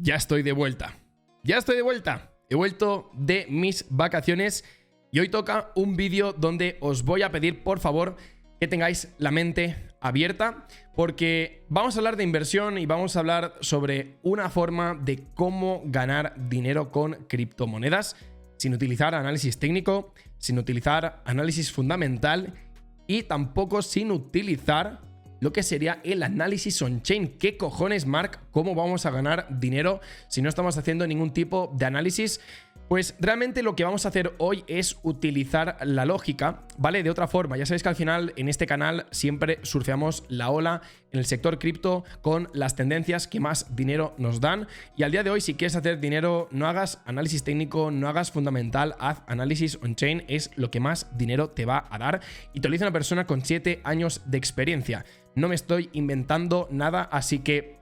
Ya estoy de vuelta. Ya estoy de vuelta. He vuelto de mis vacaciones y hoy toca un vídeo donde os voy a pedir, por favor, que tengáis la mente abierta, porque vamos a hablar de inversión y vamos a hablar sobre una forma de cómo ganar dinero con criptomonedas sin utilizar análisis técnico, sin utilizar análisis fundamental y tampoco sin utilizar lo que sería el análisis on-chain. ¿Qué cojones, Mark? ¿Cómo vamos a ganar dinero si no estamos haciendo ningún tipo de análisis? Pues realmente lo que vamos a hacer hoy es utilizar la lógica, ¿vale? De otra forma. Ya sabéis que al final en este canal siempre surfeamos la ola en el sector cripto con las tendencias que más dinero nos dan. Y al día de hoy, si quieres hacer dinero, no hagas análisis técnico, no hagas fundamental, haz análisis on-chain, es lo que más dinero te va a dar. Y te lo dice una persona con 7 años de experiencia. No me estoy inventando nada, así que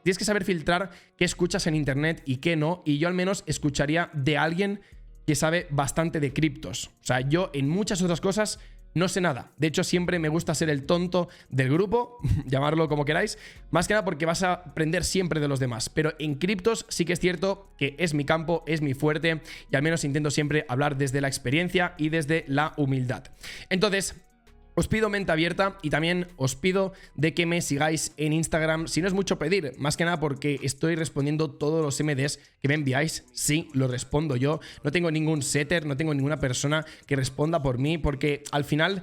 tienes que saber filtrar qué escuchas en internet y qué no, y yo al menos escucharía de alguien que sabe bastante de criptos. O sea, yo en muchas otras cosas no sé nada. De hecho, siempre me gusta ser el tonto del grupo, llamarlo como queráis, más que nada porque vas a aprender siempre de los demás. Pero en criptos sí que es cierto que es mi campo, es mi fuerte, y al menos intento siempre hablar desde la experiencia y desde la humildad. Entonces, os pido mente abierta y también os pido de que me sigáis en Instagram, si no es mucho pedir, más que nada porque estoy respondiendo todos los MDs que me enviáis. Sí, lo respondo yo, no tengo ningún setter, no tengo ninguna persona que responda por mí, porque al final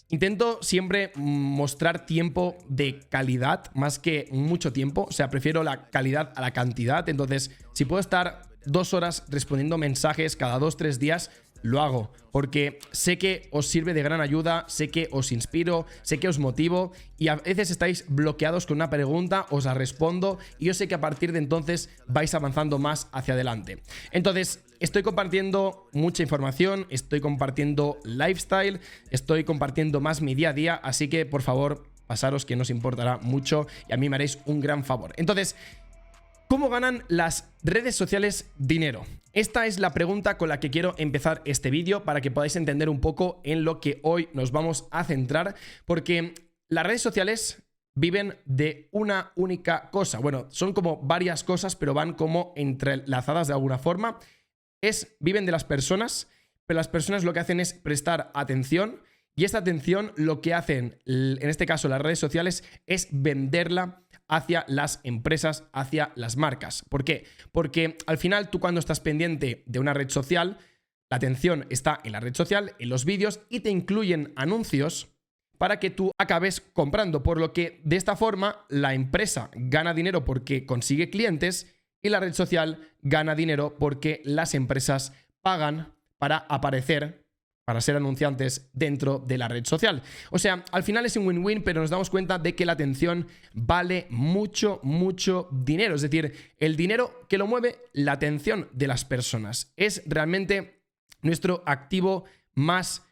intento siempre mostrar tiempo de calidad más que mucho tiempo. O sea, prefiero la calidad a la cantidad. Entonces, si puedo estar 2 horas respondiendo mensajes cada 2-3 días, lo hago, porque sé que os sirve de gran ayuda, sé que os inspiro, sé que os motivo, y a veces estáis bloqueados con una pregunta, os la respondo y yo sé que a partir de entonces vais avanzando más hacia adelante. Entonces, estoy compartiendo mucha información, estoy compartiendo lifestyle, estoy compartiendo más mi día a día, así que por favor, pasaros, que nos importará mucho y a mí me haréis un gran favor. Entonces, ¿cómo ganan las redes sociales dinero? Esta es la pregunta con la que quiero empezar este vídeo para que podáis entender un poco en lo que hoy nos vamos a centrar, porque las redes sociales viven de una única cosa. Bueno, son como varias cosas, pero van como entrelazadas de alguna forma. Viven de las personas, pero las personas lo que hacen es prestar atención, y esta atención lo que hacen, en este caso las redes sociales, es venderla hacia las empresas, hacia las marcas. ¿Por qué? Porque al final tú, cuando estás pendiente de una red social, la atención está en la red social, en los vídeos, y te incluyen anuncios para que tú acabes comprando, por lo que de esta forma la empresa gana dinero porque consigue clientes y la red social gana dinero porque las empresas pagan para aparecer, para ser anunciantes dentro de la red social. O sea, al final es un win-win, pero nos damos cuenta de que la atención vale mucho, mucho dinero. Es decir, el dinero que lo mueve, la atención de las personas. Es realmente nuestro activo más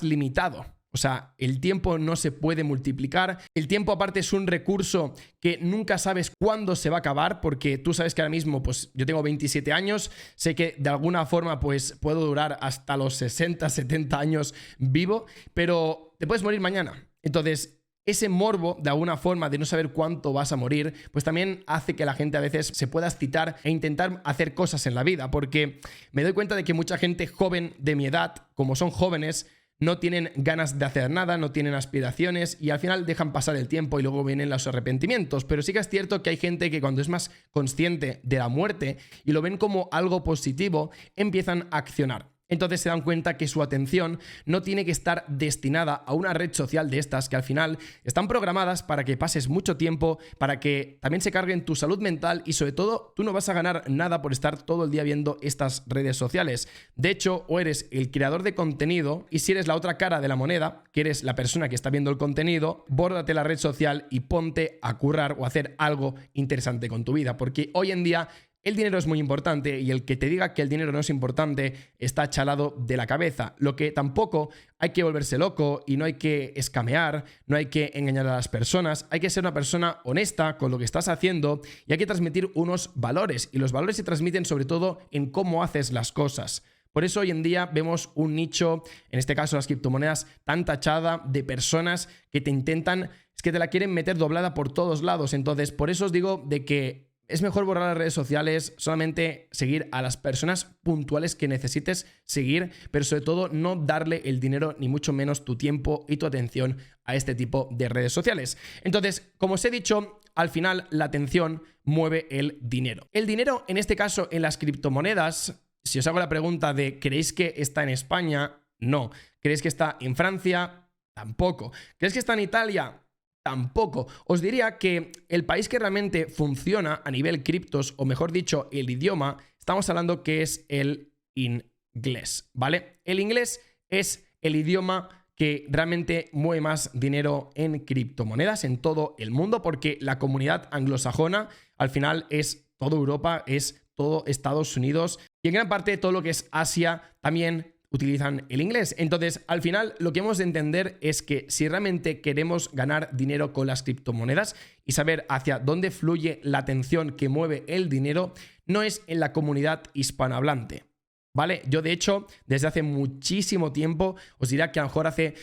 limitado. O sea, el tiempo no se puede multiplicar. El tiempo, aparte, es un recurso que nunca sabes cuándo se va a acabar, porque tú sabes que ahora mismo, pues yo tengo 27 años, sé que de alguna forma pues puedo durar hasta los 60, 70 años vivo, pero te puedes morir mañana. Entonces, ese morbo, de alguna forma, de no saber cuánto vas a morir, pues también hace que la gente a veces se pueda excitar e intentar hacer cosas en la vida, porque me doy cuenta de que mucha gente joven de mi edad, como son jóvenes, no tienen ganas de hacer nada, no tienen aspiraciones y al final dejan pasar el tiempo y luego vienen los arrepentimientos. Pero sí que es cierto que hay gente que, cuando es más consciente de la muerte y lo ven como algo positivo, empiezan a accionar. Entonces se dan cuenta que su atención no tiene que estar destinada a una red social de estas que al final están programadas para que pases mucho tiempo, para que también se carguen tu salud mental, y sobre todo tú no vas a ganar nada por estar todo el día viendo estas redes sociales. De hecho, o eres el creador de contenido, y si eres la otra cara de la moneda, que eres la persona que está viendo el contenido, bórdate la red social y ponte a currar o a hacer algo interesante con tu vida, porque hoy en día el dinero es muy importante, y el que te diga que el dinero no es importante está chalado de la cabeza. Lo que tampoco hay que volverse loco y no hay que escamear, no hay que engañar a las personas, hay que ser una persona honesta con lo que estás haciendo y hay que transmitir unos valores, y los valores se transmiten sobre todo en cómo haces las cosas. Por eso hoy en día vemos un nicho, en este caso las criptomonedas, tan tachada de personas que te intentan, es que te la quieren meter doblada por todos lados. Entonces, por eso os digo de que es mejor borrar las redes sociales, solamente seguir a las personas puntuales que necesites seguir, pero sobre todo no darle el dinero ni mucho menos tu tiempo y tu atención a este tipo de redes sociales. Entonces, como os he dicho, al final la atención mueve el dinero. El dinero, en este caso, en las criptomonedas, si os hago la pregunta de ¿creéis que está en España? No. ¿Creéis que está en Francia? Tampoco. ¿Creéis que está en Italia? Tampoco. Os diría que el país que realmente funciona a nivel criptos, o mejor dicho, el idioma, estamos hablando que es el inglés, ¿vale? El inglés es el idioma que realmente mueve más dinero en criptomonedas en todo el mundo, porque la comunidad anglosajona al final es toda Europa, es todo Estados Unidos y en gran parte todo lo que es Asia también utilizan el inglés. Entonces, al final, lo que hemos de entender es que si realmente queremos ganar dinero con las criptomonedas y saber hacia dónde fluye la atención que mueve el dinero, no es en la comunidad hispanohablante, ¿vale? Yo, de hecho, desde hace muchísimo tiempo, os diría que a lo mejor hace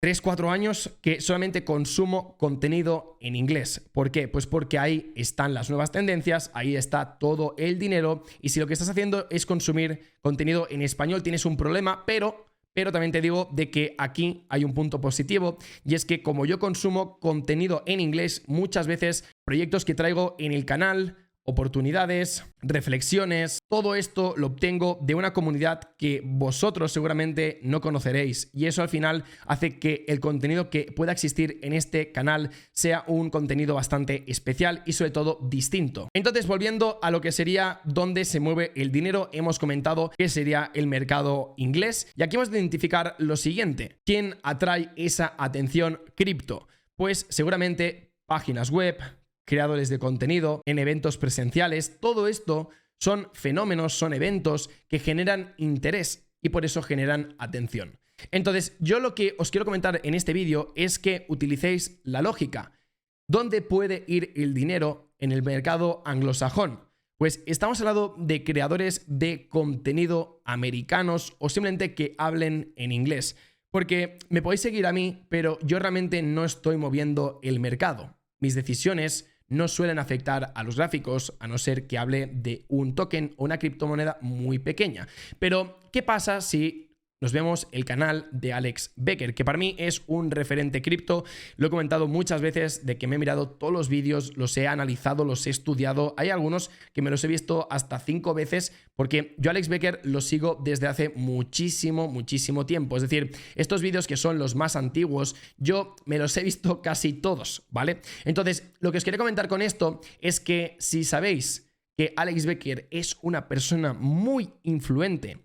3-4 años que solamente consumo contenido en inglés. ¿Por qué? Pues porque ahí están las nuevas tendencias, ahí está todo el dinero, y si lo que estás haciendo es consumir contenido en español tienes un problema, pero también te digo de que aquí hay un punto positivo, y es que como yo consumo contenido en inglés, muchas veces proyectos que traigo en el canal, oportunidades, reflexiones, todo esto lo obtengo de una comunidad que vosotros seguramente no conoceréis, y eso al final hace que el contenido que pueda existir en este canal sea un contenido bastante especial y sobre todo distinto. Entonces, volviendo a lo que sería dónde se mueve el dinero, hemos comentado que sería el mercado inglés, y aquí hemos de identificar lo siguiente: ¿quién atrae esa atención cripto? Pues seguramente páginas web, creadores de contenido, en eventos presenciales. Todo esto son fenómenos, son eventos que generan interés y por eso generan atención. Entonces, yo lo que os quiero comentar en este vídeo es que utilicéis la lógica. ¿Dónde puede ir el dinero en el mercado anglosajón? Pues estamos hablando de creadores de contenido americanos o simplemente que hablen en inglés. Porque me podéis seguir a mí, pero yo realmente no estoy moviendo el mercado. Mis decisiones no suelen afectar a los gráficos, a no ser que hable de un token o una criptomoneda muy pequeña. Pero, ¿qué pasa si nos vemos el canal de Alex Becker, que para mí es un referente cripto? Lo he comentado muchas veces de que me he mirado todos los vídeos, los he analizado, los he estudiado. Hay algunos que me los he visto hasta 5 veces, porque yo a Alex Becker lo sigo desde hace muchísimo tiempo. Es decir, estos vídeos que son los más antiguos, yo me los he visto casi todos, ¿vale? Entonces, lo que os quería comentar con esto es que si sabéis que Alex Becker es una persona muy influyente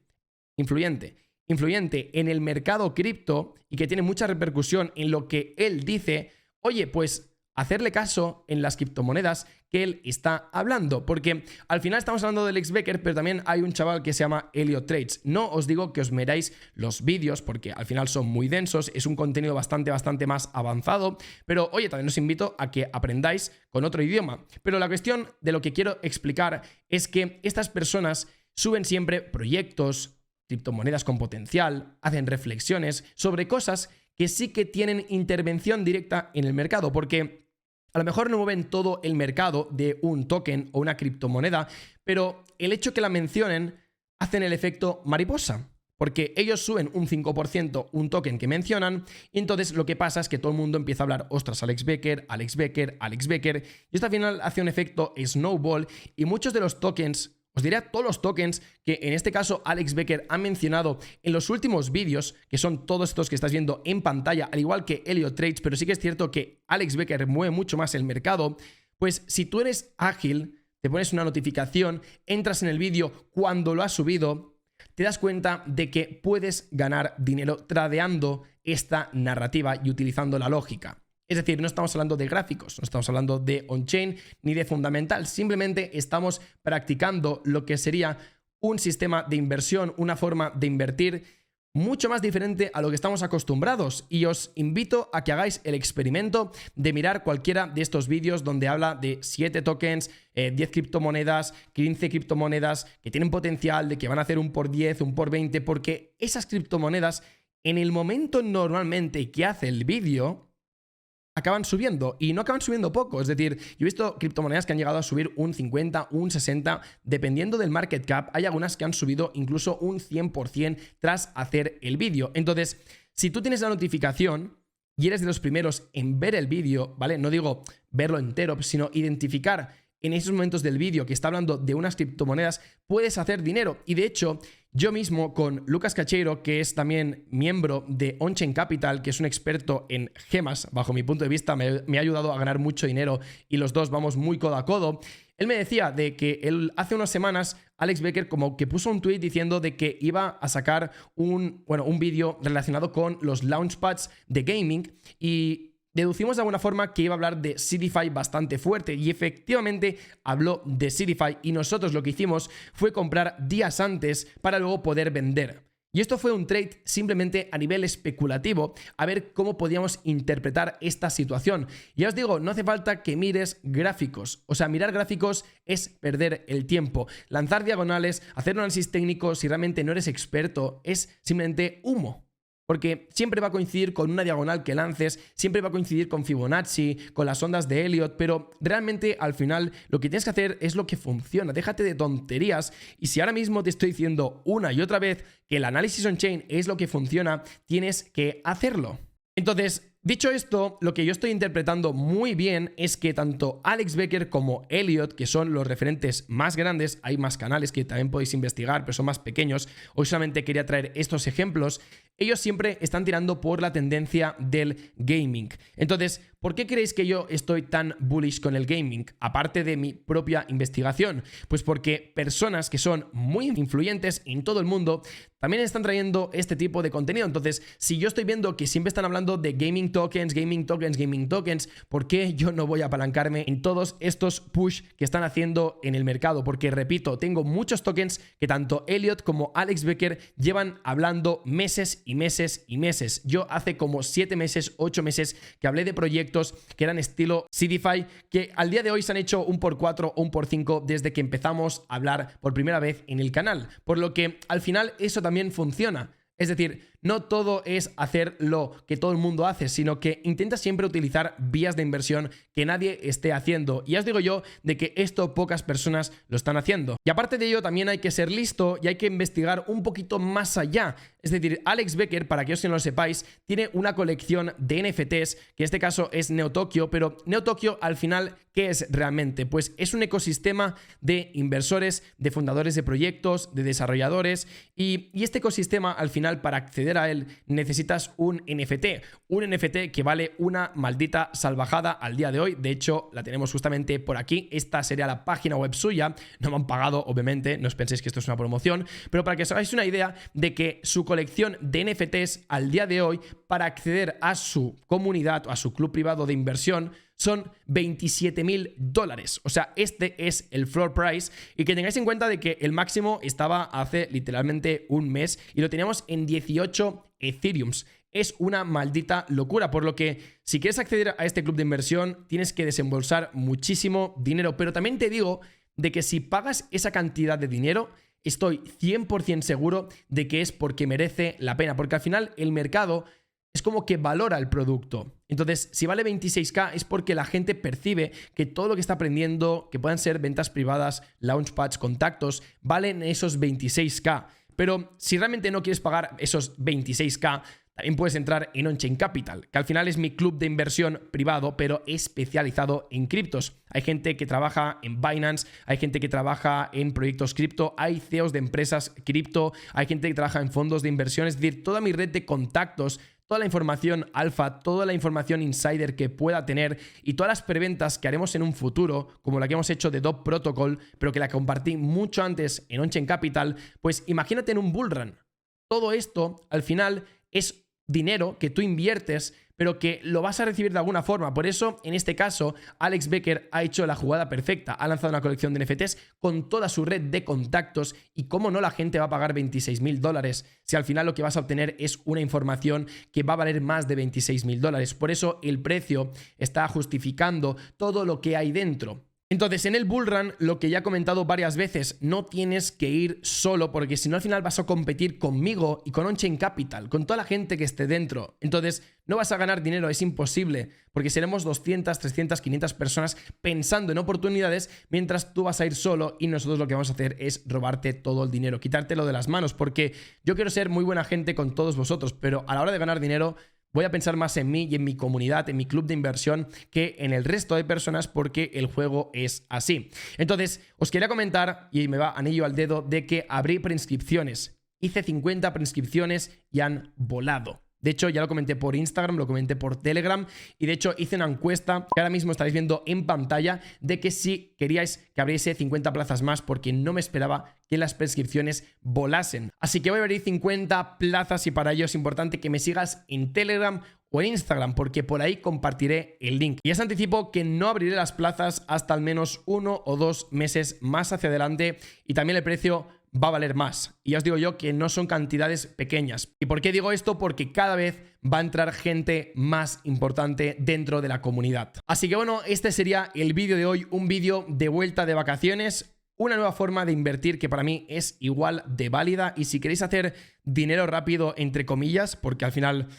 en el mercado cripto y que tiene mucha repercusión en lo que él dice, oye, pues hacerle caso en las criptomonedas que él está hablando, porque al final estamos hablando de Alex Becker, pero también hay un chaval que se llama Elliot Trades. No os digo que os miráis los vídeos porque al final son muy densos, es un contenido bastante más avanzado, pero oye, también os invito a que aprendáis con otro idioma. Pero la cuestión de lo que quiero explicar es que estas personas suben siempre proyectos, criptomonedas con potencial, hacen reflexiones sobre cosas que sí que tienen intervención directa en el mercado, porque a lo mejor no mueven todo el mercado de un token o una criptomoneda, pero el hecho que la mencionen hacen el efecto mariposa, porque ellos suben un 5% un token que mencionan, y entonces lo que pasa es que todo el mundo empieza a hablar, ostras, Alex Becker, Alex Becker, Alex Becker, y esto al final hace un efecto snowball, y muchos de los tokens, os diré todos los tokens que en este caso Alex Becker ha mencionado en los últimos vídeos, que son todos estos que estás viendo en pantalla, al igual que Elliot Trades, pero sí que es cierto que Alex Becker mueve mucho más el mercado. Pues si tú eres ágil, te pones una notificación, entras en el vídeo cuando lo has subido, te das cuenta de que puedes ganar dinero tradeando esta narrativa y utilizando la lógica. Es decir, no estamos hablando de gráficos, no estamos hablando de on-chain ni de fundamental, simplemente estamos practicando lo que sería un sistema de inversión, una forma de invertir mucho más diferente a lo que estamos acostumbrados, y os invito a que hagáis el experimento de mirar cualquiera de estos vídeos donde habla de 7 tokens, 10 criptomonedas, 15 criptomonedas que tienen potencial, de que van a hacer un por 10, un por 20, porque esas criptomonedas en el momento normalmente que hace el vídeo acaban subiendo y no acaban subiendo poco. Es decir, yo he visto criptomonedas que han llegado a subir un 50, un 60, dependiendo del market cap. Hay algunas que han subido incluso un 100% tras hacer el vídeo. Entonces, si tú tienes la notificación y eres de los primeros en ver el vídeo, ¿vale? No digo verlo entero, sino identificar en esos momentos del vídeo que está hablando de unas criptomonedas, puedes hacer dinero. Y de hecho, yo mismo con Lucas Cacheiro, que es también miembro de Onchain Capital, que es un experto en gemas, bajo mi punto de vista, me ha ayudado a ganar mucho dinero y los dos vamos muy codo a codo. Él me decía de que hace unas semanas Alex Becker como que puso un tweet diciendo de que iba a sacar un vídeo relacionado con los launchpads de gaming y deducimos de alguna forma que iba a hablar de CDFI bastante fuerte y efectivamente habló de CDFI y nosotros lo que hicimos fue comprar días antes para luego poder vender. Y esto fue un trade simplemente a nivel especulativo, a ver cómo podíamos interpretar esta situación. Ya os digo, no hace falta que mires gráficos. O sea, mirar gráficos es perder el tiempo. Lanzar diagonales, hacer un análisis técnico si realmente no eres experto, es simplemente humo. Porque siempre va a coincidir con una diagonal que lances, siempre va a coincidir con Fibonacci, con las ondas de Elliott, pero realmente al final lo que tienes que hacer es lo que funciona. Déjate de tonterías y si ahora mismo te estoy diciendo una y otra vez que el análisis on-chain es lo que funciona, tienes que hacerlo. Entonces, dicho esto, lo que yo estoy interpretando muy bien es que tanto Alex Becker como Elliott, que son los referentes más grandes, hay más canales que también podéis investigar, pero son más pequeños, hoy solamente quería traer estos ejemplos, ellos siempre están tirando por la tendencia del gaming. Entonces, ¿por qué creéis que yo estoy tan bullish con el gaming? Aparte de mi propia investigación. Pues porque personas que son muy influyentes en todo el mundo también están trayendo este tipo de contenido. Entonces, si yo estoy viendo que siempre están hablando de gaming tokens, ¿por qué yo no voy a apalancarme en todos estos push que están haciendo en el mercado? Porque, repito, tengo muchos tokens que tanto Elliott como Alex Becker llevan hablando meses y meses y meses. Yo hace como 7 meses, 8 meses que hablé de proyectos que eran estilo CDFI, que al día de hoy se han hecho un por 4 o un por 5 desde que empezamos a hablar por primera vez en el canal. Por lo que al final eso también funciona. Es decir, no todo es hacer lo que todo el mundo hace, sino que intenta siempre utilizar vías de inversión que nadie esté haciendo. Y ya os digo yo de que esto pocas personas lo están haciendo. Y aparte de ello, también hay que ser listo y hay que investigar un poquito más allá. Es decir, Alex Becker, para aquellos que no lo sepáis, tiene una colección de NFTs, que en este caso es NeoTokyo, pero NeoTokyo al final, ¿qué es realmente? Pues es un ecosistema de inversores, de fundadores de proyectos, de desarrolladores y este ecosistema al final para acceder a él necesitas un NFT que vale una maldita salvajada al día de hoy. De hecho, la tenemos justamente por aquí. Esta sería la página web suya. No me han pagado, obviamente, no os penséis que esto es una promoción, pero para que os hagáis una idea de que su colección de NFTs al día de hoy, para acceder a su comunidad o a su club privado de inversión, son $27.000. O sea, este es el floor price y que tengáis en cuenta de que el máximo estaba hace literalmente un mes y lo teníamos en 18 Ethereums. Es una maldita locura, por lo que si quieres acceder a este club de inversión tienes que desembolsar muchísimo dinero, pero también te digo de que si pagas esa cantidad de dinero, estoy 100% seguro de que es porque merece la pena, porque al final el mercado es como que valora el producto. Entonces, si vale 26K es porque la gente percibe que todo lo que está aprendiendo, que puedan ser ventas privadas, launchpads, contactos, valen esos 26K. Pero si realmente no quieres pagar esos 26K, también puedes entrar en Onchain Capital, que al final es mi club de inversión privado, pero especializado en criptos. Hay gente que trabaja en Binance, hay gente que trabaja en proyectos cripto, hay CEOs de empresas cripto, hay gente que trabaja en fondos de inversión, es decir, toda mi red de contactos, toda la información alfa, toda la información insider que pueda tener y todas las preventas que haremos en un futuro, como la que hemos hecho de Dot Protocol, pero que la compartí mucho antes en Onchain Capital, pues imagínate en un bullrun. Todo esto, al final, es dinero que tú inviertes, pero que lo vas a recibir de alguna forma. Por eso, en este caso, Alex Becker ha hecho la jugada perfecta. Ha lanzado una colección de NFTs con toda su red de contactos y cómo no la gente va a pagar $26.000 si al final lo que vas a obtener es una información que va a valer más de $26.000. Por eso el precio está justificando todo lo que hay dentro. Entonces, en el bullrun, lo que ya he comentado varias veces, no tienes que ir solo, porque si no al final vas a competir conmigo y con Onchain Capital, con toda la gente que esté dentro. Entonces, no vas a ganar dinero, es imposible, porque seremos 200, 300, 500 personas pensando en oportunidades, mientras tú vas a ir solo y nosotros lo que vamos a hacer es robarte todo el dinero, quitártelo de las manos, porque yo quiero ser muy buena gente con todos vosotros, pero a la hora de ganar dinero voy a pensar más en mí y en mi comunidad, en mi club de inversión, que en el resto de personas, porque el juego es así. Entonces, os quería comentar, y me va anillo al dedo, de que abrí preinscripciones. Hice 50 preinscripciones y han volado. De hecho, ya lo comenté por Instagram, lo comenté por Telegram y de hecho hice una encuesta que ahora mismo estaréis viendo en pantalla de que si queríais que abriese 50 plazas más, porque no me esperaba que las prescripciones volasen. Así que voy a abrir 50 plazas y para ello es importante que me sigas en Telegram o en Instagram, porque por ahí compartiré el link. Y ya os anticipo que no abriré las plazas hasta al menos 1 o 2 meses más hacia adelante y también el precio va a valer más. Y ya os digo yo que no son cantidades pequeñas. ¿Y por qué digo esto? Porque cada vez va a entrar gente más importante dentro de la comunidad. Así que bueno, este sería el vídeo de hoy, un vídeo de vuelta de vacaciones. Una nueva forma de invertir que para mí es igual de válida, y si queréis hacer dinero rápido, entre comillas, porque al final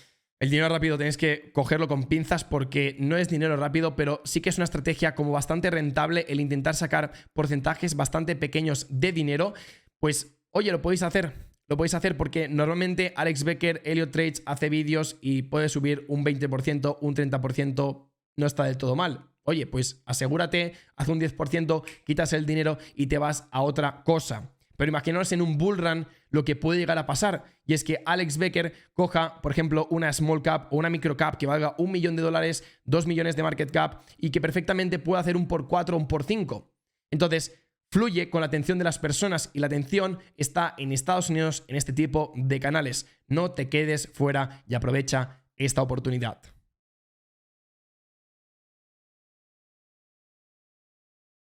el dinero rápido tenéis que cogerlo con pinzas porque no es dinero rápido, pero sí que es una estrategia como bastante rentable el intentar sacar porcentajes bastante pequeños de dinero, pues oye, lo podéis hacer. Lo podéis hacer porque normalmente Alex Becker, Elliot Trades, hace vídeos y puede subir un 20%, un 30%, no está del todo mal. Oye, pues asegúrate, haz un 10%, quitas el dinero y te vas a otra cosa. Pero imaginaos en un bullrun lo que puede llegar a pasar, y es que Alex Becker coja, por ejemplo, una small cap o una micro cap que valga $1 millón, 2 millones de market cap, y que perfectamente pueda hacer un por 4 o un por 5. Entonces, fluye con la atención de las personas, y la atención está en Estados Unidos en este tipo de canales. No te quedes fuera y aprovecha esta oportunidad.